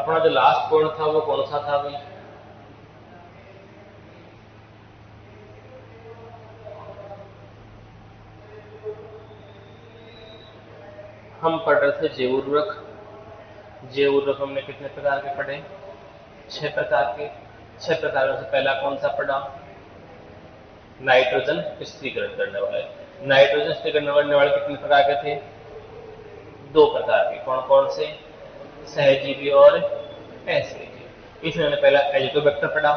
अपना जो last point था वो कौन सा था भाई? हम पढ़ रहे थे जैव उर्वरक। जैव उर्वरक हमने कितने प्रकार के पढ़े? 6 प्रकार के। 6 प्रकार में से पहला कौन सा पढ़ा? नाइट्रोजन स्थिरीकरण करने वाले। नाइट्रोजन स्थिरीकरण करने वाले कितने प्रकार के थे? 2 प्रकार के। कौन कौन से? सहजीवी और असहजीवी। इसमें हमने पहला एजिटोबैक्टर पढ़ा,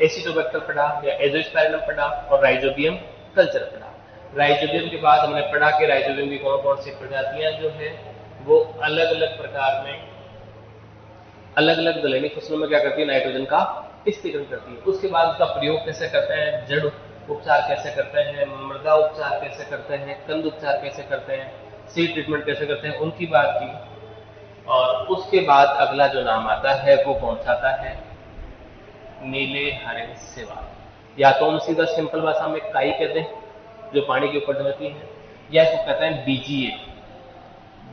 एसिटोबैक्टर पढ़ा या एजोस्पाइरलम पढ़ा और राइजोबियम कल्चर पढ़ा। राइजोबियम के बाद हमने पढ़ा कि राइजोबियम की कौन कौन सी प्रजातियां जो है वो अलग अलग प्रकार में अलग अलग दलहनी फसलों में क्या करती है? नाइट्रोजन का स्थिरीकरण करती है। उसके बाद उसका प्रयोग कैसे करते हैं? जड़ उपचार कैसे करते हैं, मृदा उपचार कैसे करते हैं, कंद उपचार कैसे करते हैं, सीड ट्रीटमेंट कैसे करते हैं, उनकी बात की। और उसके बाद अगला जो नाम आता है वो कौन सा आता है? नीले हरे शैवाल। या तो हम सीधा सिंपल भाषा में काई कहते हैं जो पानी के ऊपर जमती है, या इसको कहते हैं बीजीए,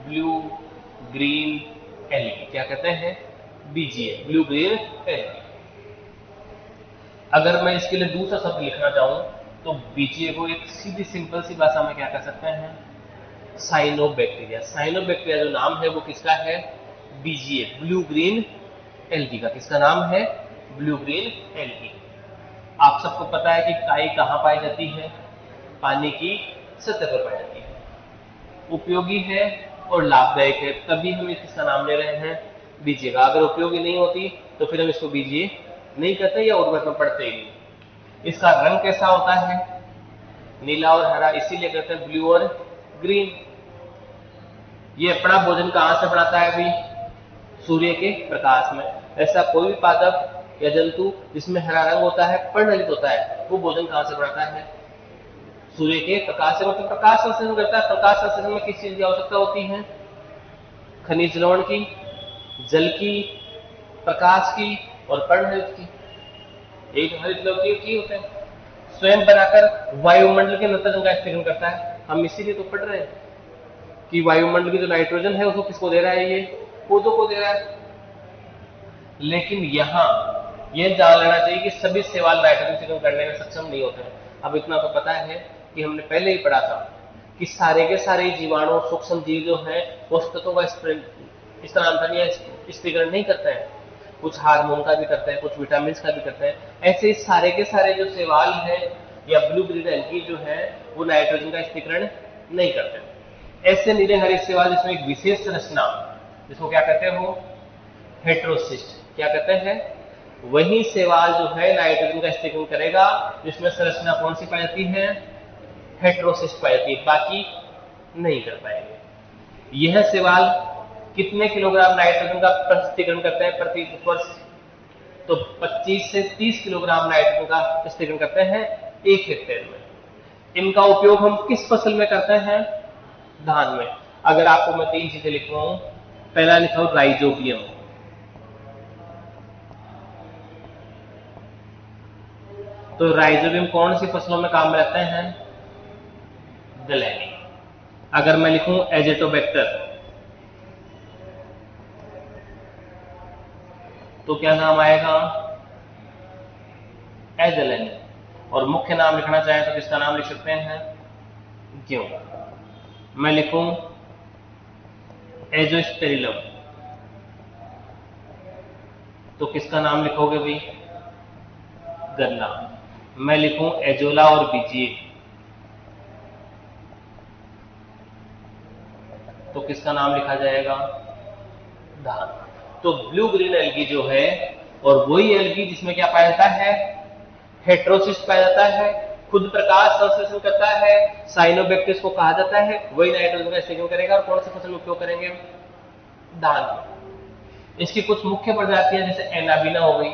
ब्लू ग्रीन एल्गी। क्या कहते हैं? BGA, blue green algae. अगर मैं इसके लिए दूसरा शब्द लिखना चाहूं तो बीजीए को एक सीधी सिंपल सी भाषा में क्या कह सकते हैं? साइनोबैक्टीरिया। साइनोबैक्टीरिया जो नाम है वो किसका है? बीजीए, ब्लू ग्रीन एल्गी का। किसका नाम है? Blue green algae. आप सबको पता है कि काई कहां पाई जाती है? पानी की सतह पर पाई जाती है। उपयोगी है और लाभदायक है, तभी हम इसका नाम ले रहे हैं बीजीए का। अगर उपयोगी नहीं होती तो फिर हम इसको बीजीए नहीं कहते या उर्वरक में पढ़ते ही नहीं। इसका रंग कैसा होता है? नीला और हरा, इसीलिए कहते हैं ब्लू और ग्रीन। ये अपना भोजन कहां से बनाता है भाई? सूर्य के प्रकाश में। ऐसा कोई भी पादप या जंतु जिसमें हरा रंग होता है, पर्णरहित होता है, वो भोजन कहां से बनाता है? सूर्य के प्रकाश से। मतलब प्रकाश संश्लेषण करता है। प्रकाश संश्लेषण में किस चीज की आवश्यकता होती है? खनिज लवण की, जल की, प्रकाश की और पर्णरहित की। एक हरित लवण की होते हैं। स्वयं बनाकर वायुमंडल के नाइट्रोजन का स्थिरीकरण करता है। हम इसीलिए तो पढ़ रहे हैं कि वायुमंडल की जो नाइट्रोजन है उसको किसको दे रहा है? ये पौधों को दे रहा है। लेकिन यहां यह जान लेना चाहिए कि सभी शैवाल नाइट्रोजन स्थिरीकरण करने में सक्षम नहीं होते हैं। अब इतना तो पता है कि हमने पहले ही पढ़ा था कि सारे के सारे जीवाणु, सूक्ष्म जीव जो है वो तत्वों का स्थानांतरण या स्थिरीकरण नहीं करते हैं। कुछ हार्मोन का भी करते हैं, कुछ विटामिन का भी करते हैं। ऐसे ही सारे के सारे जो शैवाल है या ब्लू ग्रीन एल्गी जो है वो नाइट्रोजन का स्थिरीकरण नहीं करते। ऐसे नीले हरे शैवाल जिसमें एक विशेष संरचना, जिसको क्या कहते हो? हेट्रोसिस्ट। क्या कहते हैं? वही शैवाल जो है नाइट्रोजन का स्थिरीकरण करेगा जिसमें संरचना कौन सी पाई जाती है? हेट्रोसिस्ट पाई जाती है। बाकी नहीं कर पाएंगे। यह शैवाल कितने किलोग्राम नाइट्रोजन का स्थिरीकरण करते हैं प्रति वर्ष? तो 25 से 30 किलोग्राम नाइट्रोजन का स्थिरीकरण करते हैं 1 हेक्टेयर में। इनका उपयोग हम किस फसल में करते हैं? धान में। अगर आपको मैं 3 चीजें लिखवाऊं, पहला लिखा हूं राइजोबियम। तो राइजोबियम कौन सी फसलों में काम में आते हैं? दलहनी। अगर मैं लिखूं एजिटोबैक्टर तो क्या नाम आएगा? एदलहनी। और मुख्य नाम लिखना चाहें तो किसका नाम लिख सकते हैं? गेहूं। मैं लिखूं एजोस्पेरिलम तो किसका नाम लिखोगे भाई? गन्ना। मैं लिखूं एजोला और बीजीए तो किसका नाम लिखा जाएगा? धान। तो ब्लू ग्रीन एल्गी जो है, और वही एल्गी जिसमें क्या पाया जाता है? हेट्रोसिस्ट पाया जाता है, खुद प्रकाश संश्लेषण करता है, साइनोबैक्टीरिया को कहा जाता है, वही नाइट्रोजन का स्थिरीकरण करेगा। और कौन सी फसल में उपयोग करेंगे? धान। इसकी कुछ मुख्य प्रजातियां जैसे एनाबिना हो गई,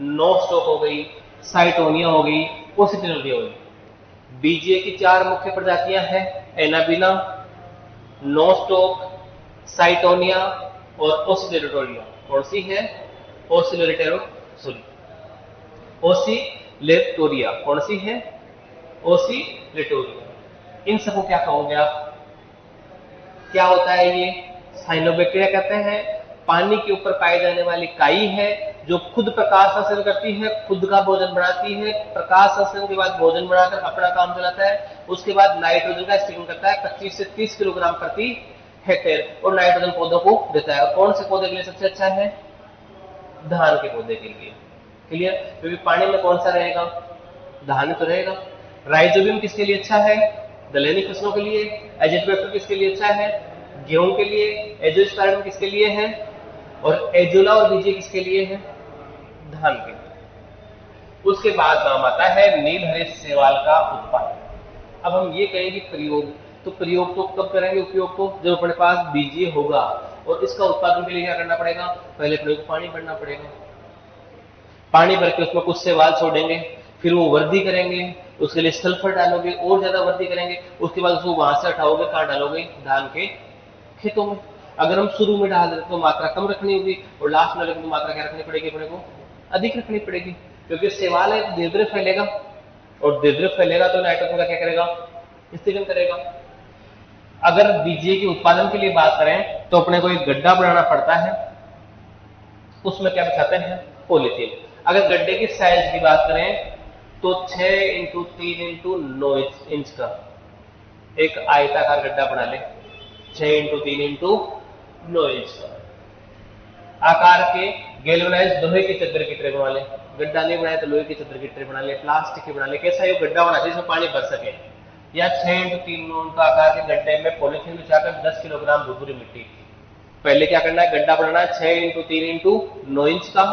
नोस्टॉक हो गई, साइटोनिया हो गई, ओसिटिनोरिया हो गई। बीजीए की 4 मुख्य प्रजातियां हैं, एनाबिना, नोस्टॉक, साइटोनिया और ओसिलेटोरिया। कौन सी है? ओसिलेटोरिया। कौन सी है? ओसिलेटोरिया। इन सबको क्या कहोगे आप? क्या होता है ये? साइनोबैक्टीरिया कहते हैं। पानी के ऊपर पाई जाने वाली काई है जो खुद प्रकाश संश्लेषण करती है, खुद का भोजन बनाती है, प्रकाश संश्लेषण के बाद भोजन बनाकर अपना काम चलाता है, उसके बाद नाइट्रोजन का स्टिकिंग करता है 25 से 30 किलोग्राम प्रति हेक्टेयर और नाइट्रोजन पौधों को देता है। और कौन से पौधे के लिए सबसे अच्छा है? धान के पौधे के लिए। क्लियर? क्योंकि पानी में कौन सा रहेगा? धान तो रहेगा। राइजोबियम किसके लिए अच्छा है? दलहनी फसलों के लिए। एजेटोबैक्टर किसके लिए अच्छा है? गेहूं के लिए। एजोस्पर्म किसके लिए है? और एजोला और बीजे किसके लिए है? धान के लिए। उसके बाद नाम आता है नील हरे शैवाल का उत्पादन। अब हम ये कहेंगे प्रयोग, तो प्रयोग तो कब करेंगे? उपयोग तो जब अपने पास बीजे होगा। और इसका उत्पादन के लिए क्या करना पड़ेगा? पहले अपने को पानी भरना पड़ेगा। पानी भर के उसमें कुछ शैवाल छोड़ेंगे, फिर वो वृद्धि करेंगे, उसके लिए सल्फर डालोगे और ज्यादा वृद्धि करेंगे, उसके बाद उसको वहां से हटाओगे, कहां डालोगे? धान के खेतों में। अगर हम शुरू में डाल देते तो मात्रा कम रखनी होगी और लास्ट में तो मात्रा क्या रखनी पड़ेगी? अपने को अधिक रखनी पड़ेगी, क्योंकि शैवाल है धीरे धीरे फैलेगा और धीरे धीरे फैलेगा तो नाइट्रोजन का क्या करेगा? स्थिरीकरण करेगा। अगर बीजे के उत्पादन के लिए बात करें तो अपने को एक गड्ढा बनाना पड़ता है, उसमें क्या बिछाते हैं? पॉलीथीन। अगर गड्ढे की साइज की बात करें तो 6 इंटू 3 इंटू 9 इंच का एक आयताकार गड्ढा बना ले। 6 इंटू 3 इंटू 9 इंच का आकार के गैल्वेनाइज्ड लोहे की चद्दर की ट्रे बना ले। गड्ढा नहीं बनाए तो लोहे की चद्दर की ट्रे बना ले, प्लास्टिक की बना ले, कैसा ये गड्ढा बना जिसमें पानी भर सके। या 6 इंटू 3 9 का आकार के गड्ढे में पॉलीथीन बिछाकर 10 किलोग्राम भुरभुरी मिट्टी। पहले क्या करना है? गड्ढा बनाना है 6 इंटू 3 इंटू 9 इंच का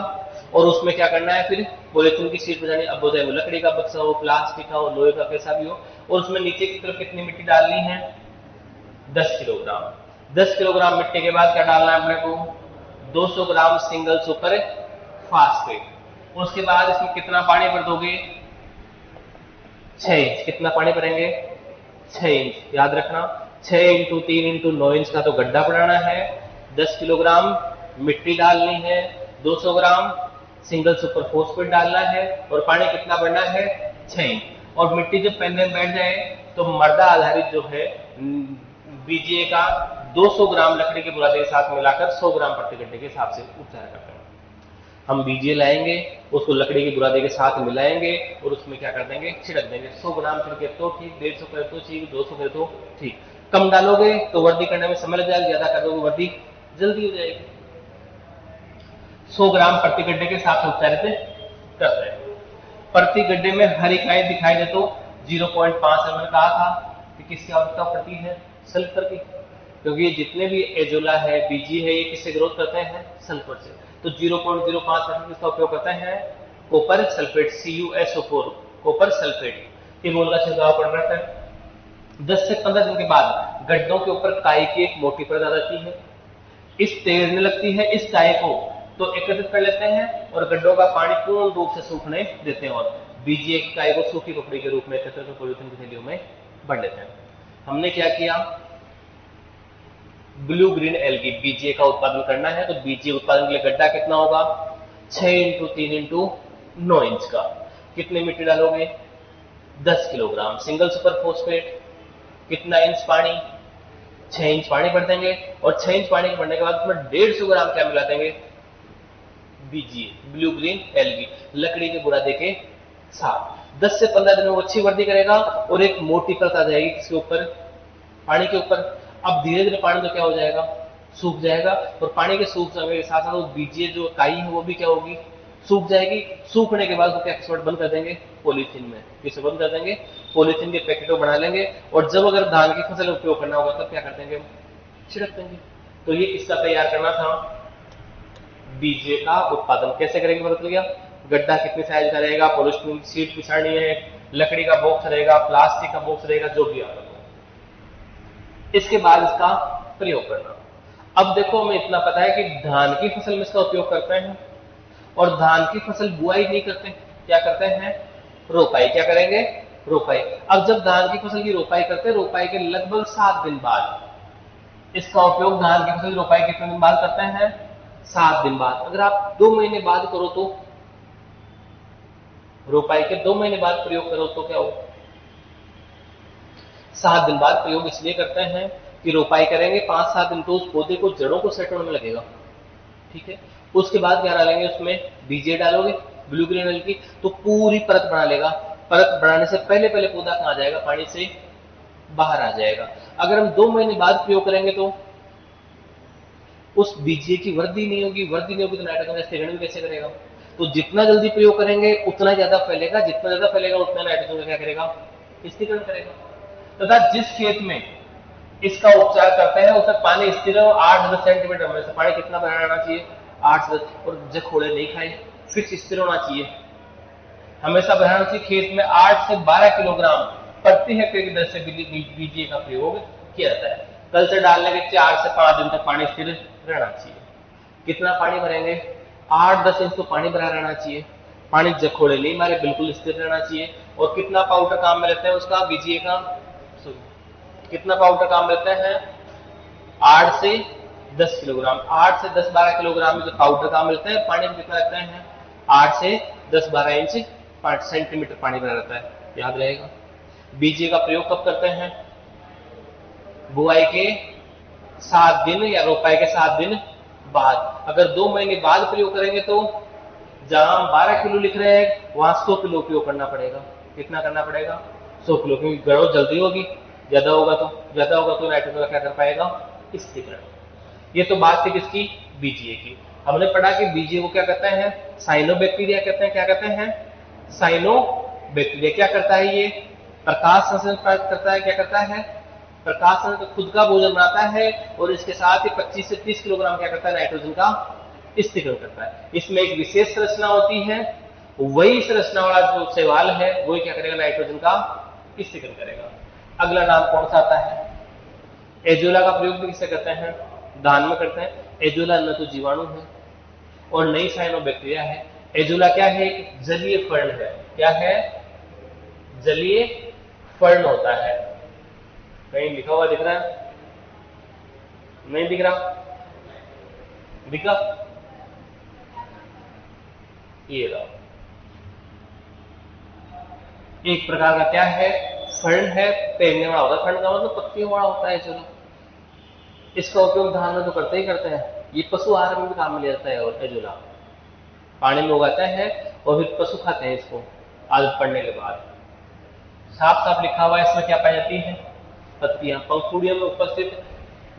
और उसमें क्या करना है? फिर पॉलीथीन की शीट बनानी। अब हो जाए वो लकड़ी का बक्सा हो, प्लास्टिक का हो, लोहे का, कैसा भी हो। और उसमें नीचे की तरफ कितनी मिट्टी डालनी है? 10 किलोग्राम। 10 किलोग्राम मिट्टी के बाद क्या डालना है अपने को? 200 ग्राम सिंगल सुपर फास्फेट। उसके बाद इसमें कितना पानी भर दोगे? 6 इंच। कितना पानी भरेंगे? 6 इंच। याद रखना 6 इंटू 3 इंटू 9 इंच का तो गड्ढा बनाना है, 10 किलोग्राम मिट्टी डालनी है, 200 ग्राम सिंगल सुपर फॉस्फेट डालना है और पानी कितना भरना है? 6 इंच। और मिट्टी जब पैनल में बैठ जाए तो मर्दा आधारित जो है बीजे का 200 ग्राम लकड़ी के बुरादे के साथ मिलाकर 100 ग्राम प्रति गड्ढे के हिसाब से उपचार करते हैं। हम बीजे लाएंगे, उसको लकड़ी के बुरादे के साथ मिलाएंगे और उसमें क्या कर देंगे? छिड़क देंगे। 100 ग्राम छिड़के तो ठीक, 150 करे तो ठीक, 200 करे तो ठीक। कम डालोगे तो वृद्धि करने में समय लग जाएगा, ज्यादा कर दोगे वृद्धि जल्दी हो जाएगी। 100 ग्राम प्रति गड्ढे के साथ उपचारित करते हैं। प्रति गड्ढे में हर इकाई दिखाई दे तो 0.5 ml कहा था कि किसकी आवश्यकता पड़ती है? सल्फर की, क्योंकि ये जितने भी एजोला है, बीजी है, ये किससे ग्रोथ करते हैं? सल्फर से। तो 0.05% इसका उपयोग करते हैं copper sulphate, CuSO4 copper sulphate. इमोल का छिड़काव कर रहा है। 10 से 15 दिन के बाद गड्ढों के ऊपर काई की एक मोटी परत आ जाती है, इस तैरने लगती है। इस काई को तो एकत्रित कर लेते हैं और गड्ढों का पानी पूर्ण रूप से सूखने देते हैं और बीजीए की काई को सूखी पपड़ी के रूप में एकत्रित कर पॉलीथीन की थैलियों में भर लेते हैं। हमने क्या किया? ब्लू ग्रीन एल्गी बीजीए का उत्पादन करना है, तो बीजीए उत्पादन के लिए गड्ढा कितना होगा? 6 इंटू 3 इंटू 9 इंच का। कितनी मिट्टी डालोगे? 10 किलोग्राम। सिंगल सुपर फॉस्फेट कितना इंच पानी? 6 इंच पानी भर देंगे और 6 इंच पानी भरने के बाद उसमें 150 ग्राम क्या मिला देंगे? बीजीए ब्लू ग्रीन एल्गी लकड़ी के बुरादे के साथ। 10 से 15 दिन में वो अच्छी वृद्धि करेगा और एक मोटी परत आ जाएगी किसके ऊपर? पानी के ऊपर। अब धीरे धीरे पानी तो क्या हो जाएगा? सूख जाएगा और पानी के सूख जाने के साथ साथ वो बीजीए जो काई है वो भी क्या होगी? सूख जाएगी। सूखने के बाद वो क्या एक्सपोर्ट बंद कर देंगे? पॉलीथीन में। किसे बंद कर देंगे? पॉलीथीन के पैकेटों बना लेंगे और जब अगर धान की फसल में उपयोग करना होगा तब क्या कर देंगे? छिड़क देंगे। तो ये किसका तैयार करना था? बीजे का उत्पादन। कैसे करेंगे पता चल गया? गड्ढा कितनी साइज का रहेगा, पॉलीथीन शीट बिछानी है, लकड़ी का बॉक्स रहेगा, प्लास्टिक का बॉक्स रहेगा, जो भी आपको। इसके बाद इसका प्रयोग करना। अब देखो हमें इतना पता है कि धान की फसल में इसका उपयोग करते हैं और धान की फसल बुआई नहीं करते, क्या करते हैं? रोपाई। क्या करेंगे? रोपाई। अब जब धान की फसल की रोपाई करते हैं, रोपाई के लगभग 7 दिन बाद इसका उपयोग धान की फसल की रोपाई कितने दिन बाद करते हैं? 7 दिन बाद। अगर आप 2 महीने बाद करो तो रोपाई के 2 महीने बाद प्रयोग करो तो क्या हो? 7 दिन बाद प्रयोग इसलिए करते हैं कि रोपाई करेंगे 5-7 दिन तो उस पौधे को जड़ों को सेट होने में लगेगा। ठीक है। उसके बाद क्या डालेंगे उसमें, बीजे डालोगे ब्लू ग्रीन एल की, तो पूरी परत बना लेगा। परत बनाने से पहले पहले पौधा कहाँ जाएगा, पानी से बाहर आ जाएगा। अगर हम 2 महीने बाद प्रयोग करेंगे तो उस बीजे की वृद्धि नहीं होगी, वृद्धि नहीं होगी तो नाइट्रोजन का स्थिरीकरण भी कैसे करेगा। तो जितना जल्दी प्रयोग करेंगे उतना ज्यादा फैलेगा, जितना ज्यादा फैलेगा उतना नाइट्रोजन का क्या करेगा, स्थिरीकरण करेगा। तथा जिस खेत में इसका उपचार करते हैं उसमें पानी स्थिर हो 8-10 सेंटीमीटर में से पानी कितना बनाना चाहिए, 8-10, और जखोड़े नहीं खाए, फिक्स स्थिर होना चाहिए। हमेशा बनाना चाहिए खेत में 8 से 12 किलोग्राम प्रति हेक्टेयर की दर से बीजे का प्रयोग किया जाता है। कल्चर डालने के 4 से 5 दिन तक पानी स्थिर रहना चाहिए। कितना पानी भरेंगे, 8-10 इंच तो पानी भरा रहना चाहिए, पानी जखोड़े नहीं मारे, बिल्कुल स्थिर रहना चाहिए। और कितना पाउडर काम में लेते हैं उसका, बीजे का कितना पाउडर काम में लेते हैं, 8 से 10 किलोग्राम, 8 से 10-12 किलोग्राम में जो पाउडर काम मिलता है, पानी में कितना लगता है, 8 से 10-12 इंच 5 सेंटीमीटर पानी भरा रहता है, याद रहेगा। बीजे का प्रयोग कब करते हैं, बुआई के 7 दिन या रोपाई के 7 दिन बाद। अगर 2 महीने बाद प्रयोग करेंगे तो जहां हम 12 किलो लिख रहे हैं वहां 100 किलो उपयोग करना पड़ेगा। कितना करना पड़ेगा, 100 किलो, क्योंकि ग्रोथ जल्दी होगी, ज्यादा होगा तो नाइट्रोजन क्या कर पाएगा, स्थिरीकरण। ये तो बात थी किसकी, बीजीए की। हमने पढ़ा कि बीजीए को क्या कहते हैं, साइनोबैक्टीरिया कहते हैं। क्या कहते हैं, साइनोबैक्टीरिया। क्या करता है ये, प्रकाश संश्लेषण प्राप्त करता है। क्या करता है, प्रकाश संश्लेषण, खुद का भोजन बनाता है और इसके साथ ही 25 से 30 किलोग्राम क्या करता है, नाइट्रोजन का स्थिरीकरण करता है। इसमें एक विशेष संरचना होती है, वही संरचना वाला जो शैवाल है वही क्या करेगा, नाइट्रोजन का स्थिरीकरण करेगा। अगला नाम कौन सा आता है, एजोला का प्रयोग भी किससे करते हैं, धान में करते हैं। एजोला न तो जीवाणु है और नई साइनोबैक्टीरिया है। एजोला क्या है, एक जलीय फर्ण है। क्या है, जलीय फर्ण होता है। कहीं लिखा हुआ दिख रहा है, नहीं दिख रहा, दिखा, ये रहा, एक प्रकार का क्या है, फर्ण है, तैरने वाला होता है। फर्ण का मतलब पत्तियों वाला होता है। चलो, इसका उपयोग धान में तो करते ही करते हैं। ये पशु आहार में भी काम में लिया जाता है। और एजोला पानी में उगाता है और फिर पशु खाते हैं इसको आदत पड़ने के बाद। साफ साफ लिखा हुआ है इसमें क्या पाई जाती है, पत्तियां। पंखुड़ियों में उपस्थित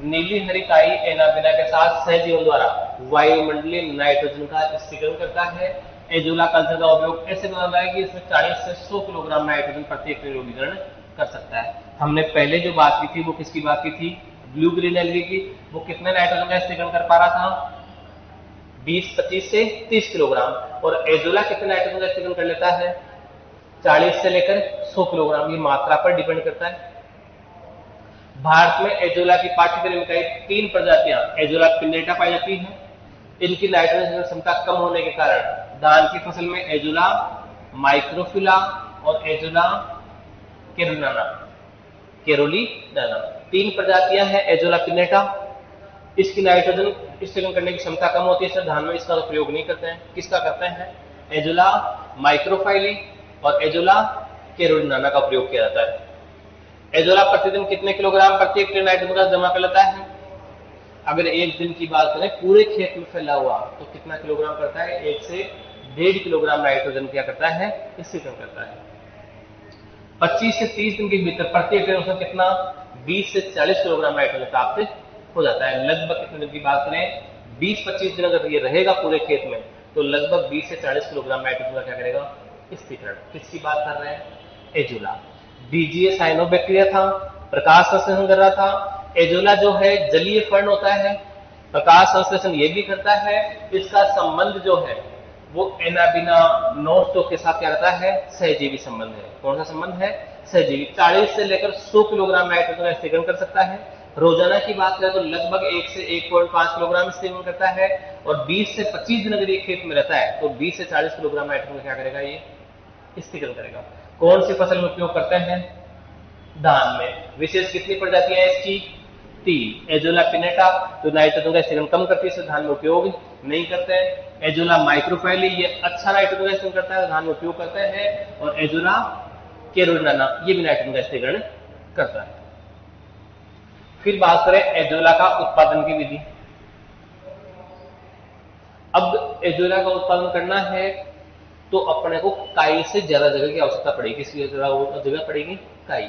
नीली हरी काई एनाबिना के साथ सहजीवन द्वारा वायुमंडलीय नाइट्रोजन का स्थिरीकरण करता है। एजोला कल्चर का उपयोग ऐसे बनाता है कि इसमें 40 से 100 किलोग्राम नाइट्रोजन प्रति हेक्टेयर योगीकरण कर सकता है। हमने पहले जो बात की थी वो किसकी बात की थी, ब्लू ग्रीन एल्गी की। वो कितने नाइट्रोजन का स्थिरीकरण कर पा रहा था, 20-25 से 30 किलोग्राम। और एजोला कितने नाइट्रोजन का स्थिरीकरण कर लेता है, 40 से लेकर 100 किलोग्राम। ये मात्रा पर डिपेंड करता है। भारत में एजोला की पाठ्यक्रम में कई 3 प्रजातियां एजोला पिन्नेटा पाई जाती हैं। इनकी नाइट्रोजन क्षमता कम होने के कारण धान की फसल में एजोला माइक्रोफिला और एजोला केरोलिनाना 3 प्रजातियां हैं एजोला पिन्नेटा। इसकी नाइट्रोजन स्थिरीकरण करने की क्षमता कम होती है, इसलिए धान में इसका प्रयोग नहीं करते हैं। किसका करते हैं, एजोला माइक्रोफाइली और एजोला केरोलिनाना का प्रयोग किया जाता है। एजोला प्रतिदिन कितने किलोग्राम प्रति हेक्टेयर नाइट्रोजन का जमा कर लेता है, अगर एक दिन की बात करें पूरे खेत में फैला हुआ तो कितना किलोग्राम करता है, 1 से 1.5 किलोग्राम नाइट्रोजन क्या करता है, स्थिरीकरण करता है। 25 से 30 दिन के भीतर प्रति हेक्टेयर उसमें कितना 20 से 40 किलोग्राम नाइट्रोजन प्राप्त हो जाता है। लगभग कितने दिन की बात करें, 20-25 दिन अगर ये रहेगा पूरे खेत में तो लगभग 20 से 40 किलोग्राम नाइट्रोजन का क्या करेगा, स्थिरीकरण। किसकी बात कर रहे हैं, एजोला। बीजीए साइनोबैक्टीरिया था, प्रकाश संश्लेषण कर रहा था। एजोला जो है जलीय फर्ण होता है, प्रकाश संश्लेषण ये भी करता है। इसका संबंध जो है वो एनाबिना नोस्टो के साथ क्या रहता है, सहजीवी संबंध है। कौन सा संबंध है, सहजीवी। 40 से लेकर 100 किलोग्राम नाइट्रोजन का स्थिरीकरण कर सकता है। रोजाना की बात करें तो लगभग 1 से 1.5 किलोग्राम स्थिरीकरण करता है। और 20 से 25 दिन अगर ये खेत में रहता है तो 20 से 40 किलोग्राम नाइट्रोजन क्या करेगा, ये स्थिरीकरण करेगा। कौन सी फसल में उपयोग करते हैं, धान में। विशेष कितनी प्रजातियां हैं इसकी, 3। एजोला पिनेटा जो नाइट्रोजन का स्थिरीकरण कम करती है, इसे धान में उपयोग नहीं करते हैं। एजोला माइक्रोफाइली ये अच्छा नाइट्रोजन का स्थिरीकरण करता है, धान में उपयोग करते हैं। और एजोला केरोलिनाना ये भी नाइट्रोजन का स्थिरीकरण करता है। फिर बात करें एजोला का उत्पादन की विधि। एजोला का उत्पादन करना है तो अपने को काई से ज्यादा जगह की आवश्यकता पड़ेगी। किसकी जगह पड़ेगी? काई।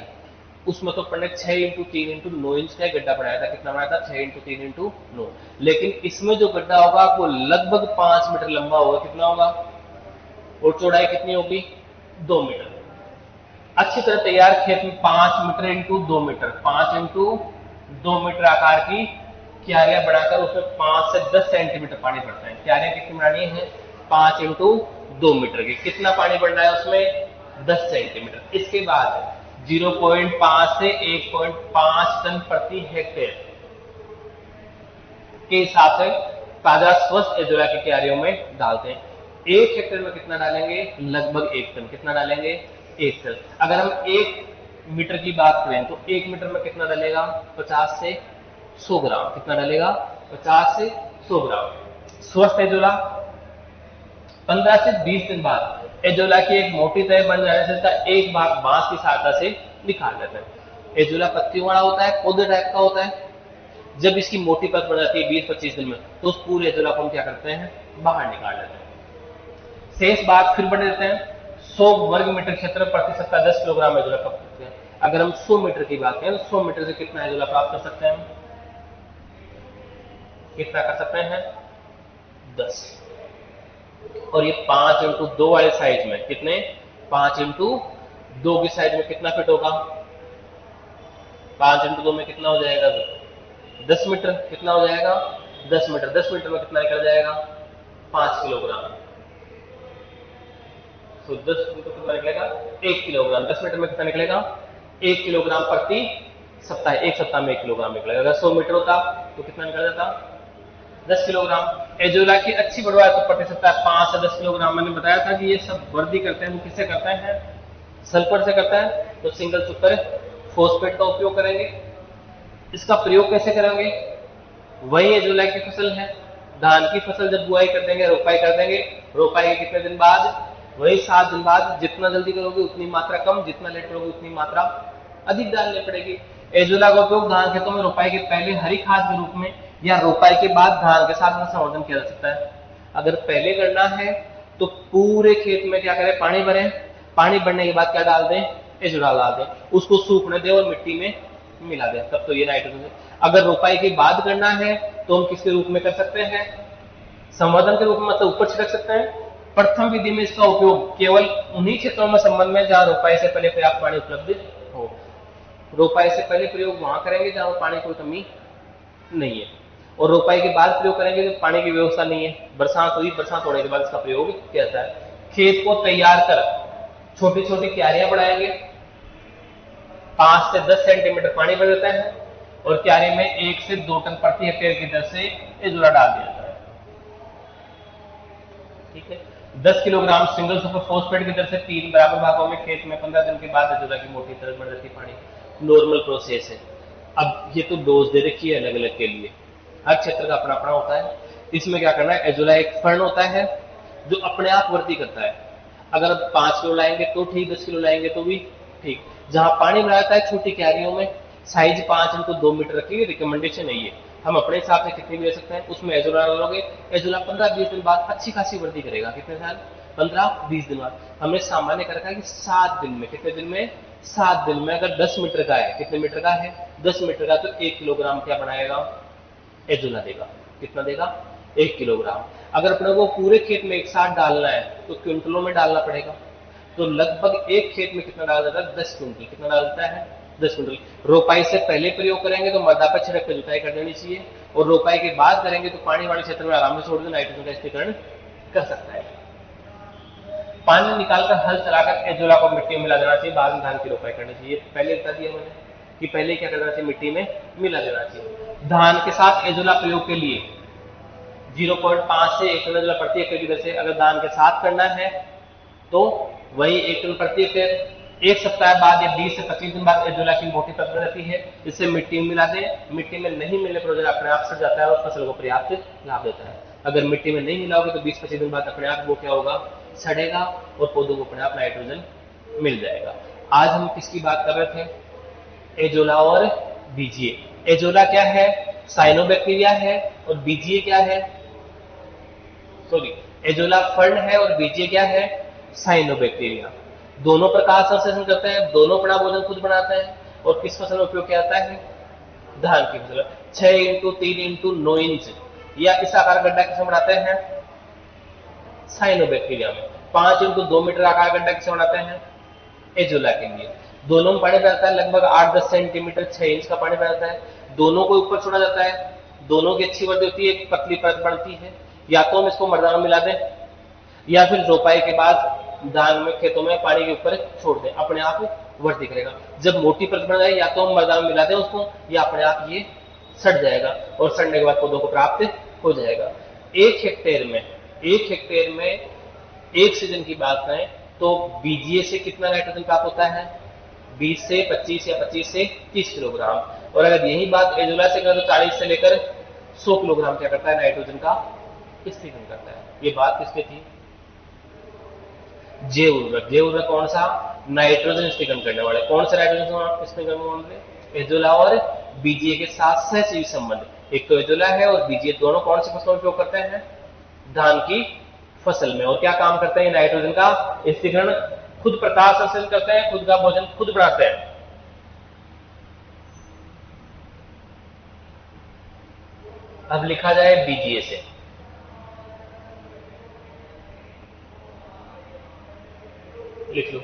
उसमें तो अपने ने 6x3x9 इंच का गड्ढा बनाया था। कितना बनाया था? 6x3x9। लेकिन इसमें जो गड्ढा होगा वो लगभग 5 मीटर लंबा होगा। कितना होगा? और चौड़ाई कितनी होगी? 2 मीटर। अच्छी तरह तैयार खेत में 5 meter into 2 meter, 5 into 2 meter आकार की क्यारियां बनाकर उसमें 5 से 10 सेंटीमीटर पानी पड़ता है। क्यारियां कितनी बनानी है? 5 इंटू 2 मीटर की। कितना पानी बढ़ना है उसमें? 10 सेंटीमीटर। इसके बाद 0.5 से 1.5 टन प्रति हेक्टेयर के हिसाब से ताजा स्वस्थ एजोला की क्यारियों में डालते हैं। 1 हेक्टेयर में कितना डालेंगे? लगभग 1 टन। कितना डालेंगे? 1 टन। अगर हम 1 मीटर की बात करें तो 1 मीटर में कितना डालेगा? 50 से 100 ग्राम। कितना डालेगा? 50 से 100 ग्राम। स्वस्थ एजोला 15 से 20 दिन बाद एजोला की एक मोटी तय बन जाने से इसका एक भाग बांस की सहायता से निकाल लेते हैं। एजोला पत्तियों वाला होता है, पौधे टाइप का होता है। जब इसकी मोटी परत बन जाती है 20-25 दिन में, तो उस पूरे एजोला को हम क्या करते हैं? बाहर निकाल लेते हैं। शेष भाग फिर बढ़ देते हैं। 100 वर्ग मीटर क्षेत्र प्रति सप्ताह 10 किलोग्राम एजोला प्राप्त करते हैं। अगर हम 100 मीटर की बात करें तो 100 मीटर से कितना एजोला प्राप्त कर सकते हैं? कितना कर सकते हैं? 10। और ये 5 इंटू 2 वाले साइज में कितने? 5 इंटू 2 की साइज में कितना फिट होगा? 5 इंटू 2 में कितना हो जाएगा? 10 मीटर। कितना हो जाएगा? 10 मीटर। 10 मीटर में कितना निकल जाएगा? 5 किलोग्राम। तो 10 मीटर कितना निकलेगा? 1 किलोग्राम। 10 मीटर में कितना निकलेगा? 1 किलोग्राम प्रति सप्ताह। एक सप्ताह में 1 किलोग्राम निकलेगा। अगर 100 मीटर होता तो कितना निकल जाता? 10 किलोग्राम। एजोला की अच्छी बढ़वाई तो प्रति सप्ताह 5 से 10 किलोग्राम। मैंने बताया था कि ये सब वृद्धि करते हैं वो किससे करते हैं? सल्फर से करता है। तो सिंगल सुपर फॉस्फेट का उपयोग करेंगे। इसका प्रयोग कैसे करेंगे? वही एजोला की फसल है। धान की फसल जब बुआई कर देंगे, रोपाई कर देंगे, रोपाई के कितने दिन बाद? वही 7 दिन बाद। जितना जल्दी करोगे उतनी मात्रा कम, जितना लेट करोगे उतनी मात्रा अधिक डालनी पड़ेगी। एजोला का उपयोग धान खेतों में रोपाई के पहले हरी खाद के रूप में या रोपाई के बाद धान के साथ में संवर्धन किया जा सकता है। अगर पहले करना है तो पूरे खेत में क्या करें? पानी भरें। पानी भरने के बाद क्या डाल दें? एजोला डाल दें। उसको सूखने दें और मिट्टी में मिला दें, तब तो ये नाइट्रोजन। अगर रोपाई के बाद करना है तो हम किसके रूप में कर सकते हैं? संवर्धन के रूप में, मतलब ऊपर छिड़क सकते हैं। प्रथम विधि में इसका उपयोग केवल उन्हीं क्षेत्रों में संबंध में जहां रोपाई से पहले पर्याप्त पानी उपलब्ध हो। रोपाई से पहले प्रयोग वहां करेंगे जहां पानी की कमी नहीं है, और रोपाई के बाद प्रयोग करेंगे तो पानी की व्यवस्था नहीं है। बरसात हुई, बरसात होने के बाद इसका प्रयोग किया जाता है। खेत को तैयार कर छोटी छोटी क्यारियां बढ़ाएंगे। 5 से 10 सेंटीमीटर पानी भर देता है और क्यारी में 1 से 2 टन प्रति हेक्टेयर की दर से एजोला डाल दिया जाता है। ठीक है। 10 किलोग्राम सिंगल सुपर फॉस्फेट की दर से 3 बराबर भागों में खेत में 15 दिन के बाद एजोला की मोटी तरह बढ़ जाती पानी। नॉर्मल प्रोसेस है। अब ये तो डोज दे रखी है अलग अलग के लिए, हर क्षेत्र का अपना अपना होता है। इसमें क्या करना है? एजोला एक फर्न होता है जो अपने आप वृद्धि करता है। अगर 5 किलो लाएंगे तो ठीक, 10 किलो लाएंगे तो भी ठीक। जहां पानी भराता है छोटी क्यारियों में, साइज 5 इंटू 2 मीटर रखिए, रिकमेंडेशन है ये। हम अपने हिसाब से कितनी भी ले सकते हैं। उसमें एजोला डालोगे, एजोला 15-20 दिन बाद अच्छी खासी वृद्धि करेगा। कितने साल? 15-20 दिन बाद। हमने सामान्य कर रखा है कि 7 दिन में। कितने दिन में? 7 दिन में। अगर 10 मीटर का है, कितने मीटर का है? 10 मीटर का, तो 1 किलोग्राम क्या बनाएगा? एजोला देगा। कितना देगा? 1 किलोग्राम। अगर अपने को पूरे खेत में एक साथ डालना है तो क्विंटलों में डालना पड़ेगा। तो लगभग एक खेत में कितना डाल देता है? 10 क्विंटल। कितना डाल देता है? 10 क्विंटल। रोपाई से पहले प्रयोग करेंगे तो मृदा पर छिड़क कर जुताई कर देनी चाहिए, और रोपाई के बाद करेंगे तो पानी वाले क्षेत्र में आराम से छोड़ दें, नाइट्रोजन का स्थिरीकरण कर सकता है। पानी निकालकर हल चलाकर एजोला को मिट्टी में मिला देना चाहिए, बाद में धान की रोपाई करनी चाहिए। पहले बता दिया मैंने कि पहले क्या करना चाहिए? मिट्टी में मिला देना चाहिए। धान के साथ एजोला प्रयोग के लिए 0.5 से 1 टन एजोला प्रति हेक्टेयर की दर से अगर धान के साथ करना है तो वही 1 टन प्रति हेक्टेयर। एक सप्ताह बाद या 20 से 25 दिन बाद एजोला की मोटी परत रहती है, इसे मिट्टी में मिला दें। मिट्टी में नहीं मिलने पर एजोला अपने आप सड़ जाता है और फसल को पर्याप्त लाभ देता है। अगर मिट्टी में नहीं मिलाओगे तो 20-25 दिन बाद अपने आप वो क्या होगा? सड़ेगा और पौधों को अपने आप नाइट्रोजन मिल जाएगा। आज हम किसकी बात कर रहे थे? एजोला और बीजीए। एजोला क्या है? साइनोबैक्टीरिया है, और बीजीए क्या है? सॉरी, एजोला फर्न है और बीजीए क्या है, साइनोबैक्टीरिया। दोनों प्रकाश संश्लेषण करते हैं, दोनों अपना भोजन खुद बनाते हैं, और किस फसल में उपयोग किया जाता है, धान की फसल। 6x3x9 या इस आकार का गड्ढा किसमें बनाते हैं, साइनोबैक्टीरिया में। 5x2 मीटर आकार का गड्ढा किसमें बनाते हैं, एजोला के लिए। दोनों में पानी बहता है लगभग 8-10 सेंटीमीटर, 6 इंच का पानी बहता है। दोनों को ऊपर छोड़ा जाता है, दोनों की अच्छी वृद्धि होती है, एक पतली परत बढ़ती है। या तो हम इसको मर्दाना में मिला दें, या फिर रोपाई के बाद धान में खेतों में पानी के ऊपर छोड़ दें, अपने आप वृद्धि करेगा। जब मोटी परत बन जाए, या तो हम मर्दाना में मिला दें उसको, या अपने आप ये सड़ जाएगा, और सड़ने के बाद पौधों को प्राप्त हो जाएगा। 1 हेक्टेयर में एक सीजन की बात करें तो बीजीए से कितना नाइट्रोजन प्राप्त होता है, 20 से 25 या 25 से 30 किलोग्राम। और अगर यही बात एजोला से करें तो 40 से लेकर 100 किलोग्राम क्या करता है, नाइट्रोजन का स्थिरीकरण करता है। ये बात किसकी थी, जैव उर्वरक। जैव उर्वरक कौन सा, नाइट्रोजन स्थिरीकरण करने वाले। कौन सा नाइट्रोजन स्थिरीकरण करने वाले, एजोला और बीजीए के साथ सहजीवी संबंध। एक तो एजोला है और बीजीए, दोनों कौन सी फसलों में उपयोग करते हैं, धान की फसल में। और क्या काम करते हैं, नाइट्रोजन का स्थिरीकरण, खुद प्रकाश संश्लेषण करते हैं, खुद का भोजन खुद बनाते हैं। अब लिखा जाए बीजीए से, लिख लो।